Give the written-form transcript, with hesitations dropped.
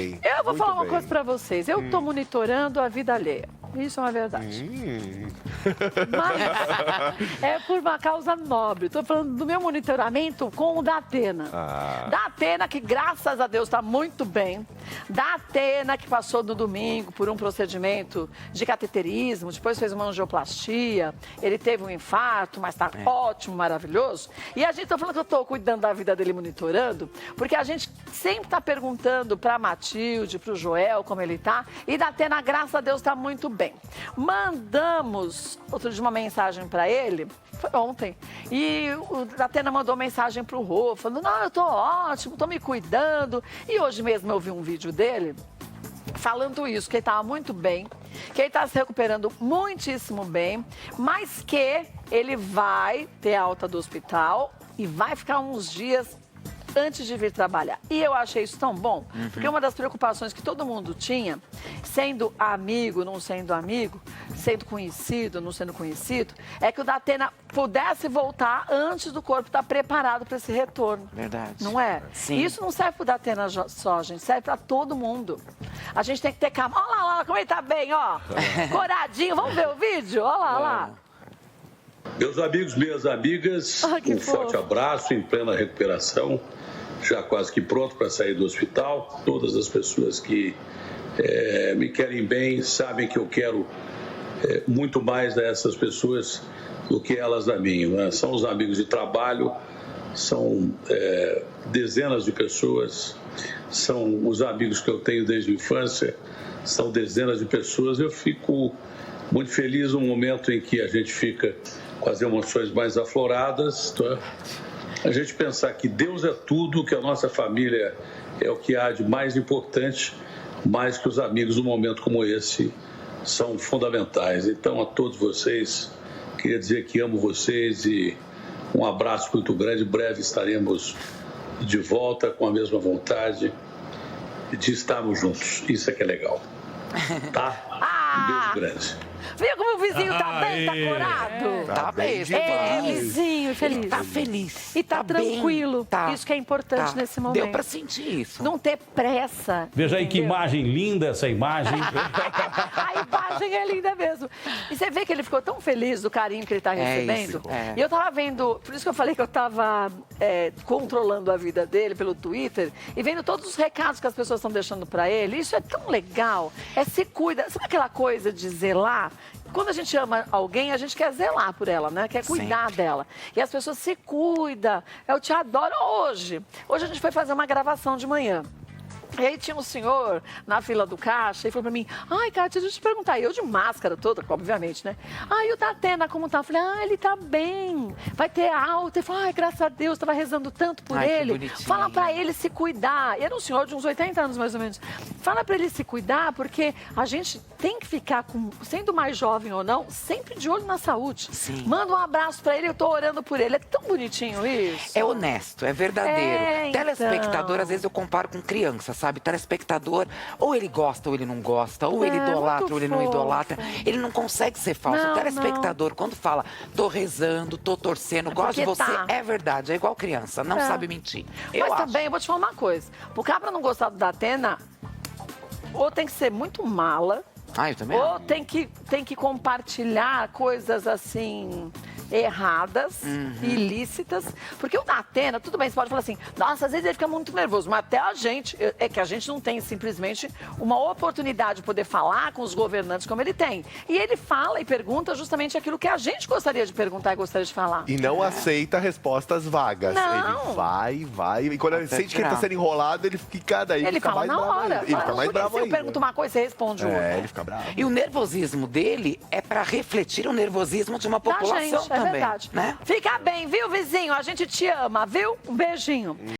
Eu vou falar uma coisa pra vocês. Eu tô monitorando a vida alheia. Isso é uma verdade. Mas é por uma causa nobre. Estou falando do meu monitoramento com o da Atena. Da Atena, que graças a Deus está muito bem. Da Atena, que passou no domingo por um procedimento de cateterismo, depois fez uma angioplastia. Ele teve um infarto, mas está ótimo, maravilhoso. E a gente está falando que eu estou cuidando da vida dele, monitorando, porque a gente sempre está perguntando para a Matilde, para o Joel, como ele está. E da Atena, graças a Deus, está muito bem. Mandamos outro dia uma mensagem para ele, foi ontem, e o Atena mandou mensagem para o Rô, falando, não, eu tô ótimo, tô me cuidando. E hoje mesmo eu vi um vídeo dele falando isso, que ele estava muito bem, que ele está se recuperando muitíssimo bem, mas que ele vai ter alta do hospital e vai ficar uns dias antes de vir trabalhar. E eu achei isso tão bom, porque uma das preocupações que todo mundo tinha, sendo amigo, não sendo amigo, sendo conhecido, não sendo conhecido, é que o Datena pudesse voltar antes do corpo estar preparado para esse retorno. Verdade. Não é? Sim. E isso não serve para o Datena só, gente, serve para todo mundo. A gente tem que ter calma. Olha lá, como ele tá bem, ó. Coradinho. Vamos ver o vídeo? Olha lá, olha lá. Meus amigos, minhas amigas, um forte abraço em plena recuperação, já quase que pronto para sair do hospital. Todas as pessoas que me querem bem sabem que eu quero muito mais dessas pessoas do que elas a mim, né? São os amigos de trabalho, são dezenas de pessoas, são os amigos que eu tenho desde a infância, são dezenas de pessoas. Eu fico muito feliz no momento em que a gente fica com as emoções mais afloradas, tá? A gente pensar que Deus é tudo, que a nossa família é o que há de mais importante, mais que os amigos num momento como esse são fundamentais. Então, a todos vocês, queria dizer que amo vocês e um abraço muito grande. Em breve estaremos de volta com a mesma vontade de estarmos juntos. Isso é que é legal. Tá? Um beijo grande. Viu como o vizinho tá bem, tá corado? Tá bem, Vizinho feliz. Tá feliz. E tá tranquilo. Tá. Isso que é importante nesse momento. Deu pra sentir isso. Não ter pressa. Veja aí que entendeu? imagem linda essa imagem. A imagem é linda mesmo. E você vê que ele ficou tão feliz do carinho que ele tá recebendo. isso, é. E eu tava vendo, por isso que eu falei que eu tava controlando a vida dele pelo Twitter e vendo todos os recados que as pessoas estão deixando pra ele. Isso é tão legal. Se cuida. Sabe aquela coisa de zelar? Quando a gente ama alguém, a gente quer zelar por ela, né? Quer cuidar dela. E as pessoas se cuidam. Eu te adoro hoje. Hoje a gente foi fazer uma gravação de manhã. E aí tinha um senhor na fila do caixa e falou pra mim, ai, Kátia, deixa eu te perguntar. E eu de máscara toda, obviamente, né? E o Datena, como tá? Eu falei, ele tá bem, vai ter alta. Ele falou, ai, graças a Deus, tava rezando tanto por ele. Fala pra ele se cuidar. E era um senhor de uns 80 anos, mais ou menos. Fala pra ele se cuidar, porque a gente tem que ficar, sendo mais jovem ou não, sempre de olho na saúde. Sim. Manda um abraço pra ele, eu tô orando por ele. É tão bonitinho isso. É honesto, é verdadeiro. Então. Telespectador, às vezes eu comparo com criança, sabe? Telespectador, ou ele gosta ou ele não gosta, ou ele idolatra ou ele não idolatra. Ele não consegue ser falso. Não, o telespectador, quando fala, tô rezando, tô torcendo, gosto de você, é verdade. É igual criança, não sabe mentir. Mas também, eu vou te falar uma coisa. Pro cabra não gostar do Datena, ou tem que ser muito mala, eu também ou tem que compartilhar coisas assim erradas, ilícitas, porque o Datena, tudo bem, você pode falar assim, nossa, às vezes ele fica muito nervoso, mas até a gente, é que a gente não tem simplesmente uma oportunidade de poder falar com os governantes como ele tem. E ele fala e pergunta justamente aquilo que a gente gostaria de perguntar e gostaria de falar. E não aceita respostas vagas. Não. Ele vai. E quando ele sente que ele tá sendo enrolado, ele fica daí. Ele fala na hora. Ele fica mais bravo Se eu ainda. pergunto uma coisa, você responde outra. Ele fica bravo. E o nervosismo dele é para refletir o nervosismo de uma população gente, também. É verdade. Né? Fica bem, viu, vizinho? A gente te ama, viu? Um beijinho.